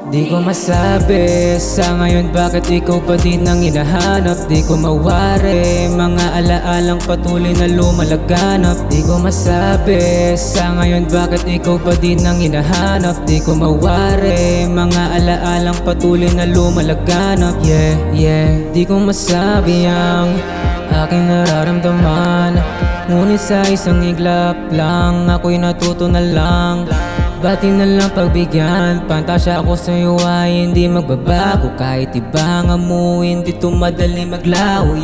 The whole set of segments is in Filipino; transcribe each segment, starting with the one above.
Di ko masabi sa ngayon bakit ikaw pa din ang hinahanap. Di ko mawari mga alaalang patuloy na lumalaganap. Di ko masabi sa ngayon bakit ikaw pa din ang hinahanap. Di ko mawari mga alaalang patuloy na lumalaganap. Di ko masabi ang aking nararamdaman, ngunit sa isang iglap lang ako'y natuto na lang. Bati na lang pagbigyan, pantasya ako sa'yo ay hindi magbabago. Kahit ibang amuin, dito madali maglaho.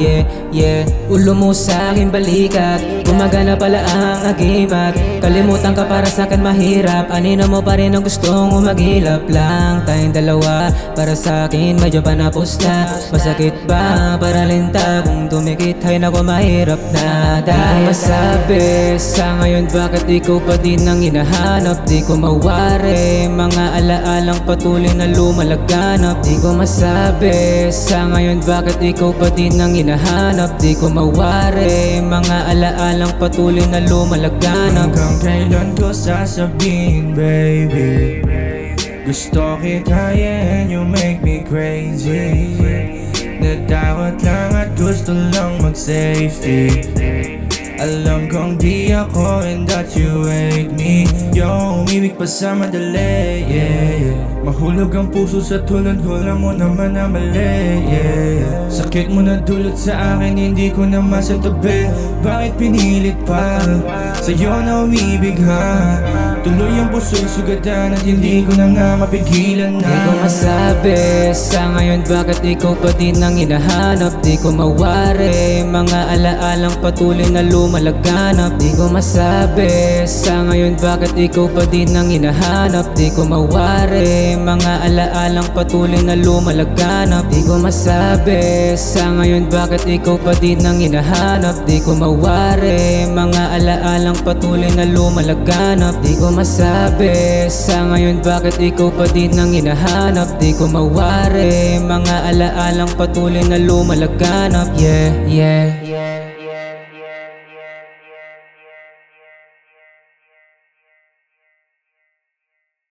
Ulo mo sa'kin balikat, gumagana pala ang agimat. Kalimutan ka para sa'kin mahirap, anino mo pa rin ang gustong umagilap lang. Tayong dalawa, para sa'kin medyo panapos na. Masakit ba para linta, kung tumikit ay naku mahirap na. Dahil masabi sa ngayon bakit ikaw pa din ang hinahanap. Di ko mawari mga alaalang patuloy na lumalaganap. Di ko masabi sa ngayon bakit ikaw pa din ang hinahanap. Di ko mawari mga alaalang patuloy na lumalaganap. Hanggang kailan ko sasabihin, baby, gusto kita, yeah, and you make me crazy. Natakot lang at gusto lang mag-safety. Alam kong di ako and that you hate me. Yo, umibig pa sa madali, Mahulog ang puso sa tulad ko, alam mo naman na mali, Sakit mo na dulot sa akin, hindi ko na masantabi. Bakit pinilit pa sa'yo na umibig, ha? Tuloy ang puso'y sugatan at hindi ko na nga mapigilan na. Di ko masabi sa ngayon bakit ikaw pa din ang hinahanap. Di ko mawari mga alaalang patuloy na lumalaganap. Di ko masabi sa ngayon bakit ikaw pa din ang hinahanap. Di ko mawari mga alaalang patuloy na lumalaganap. Di ko masabi sa ngayon bakit ikaw pa din ang hinahanap. Di ko mawari mga alaalang patuloy na lumalaganap. Di ko masabi sa ngayon bakit ikaw pa din ang hinahanap. Di ko mawari mga alaalang patuloy na lumalaganap.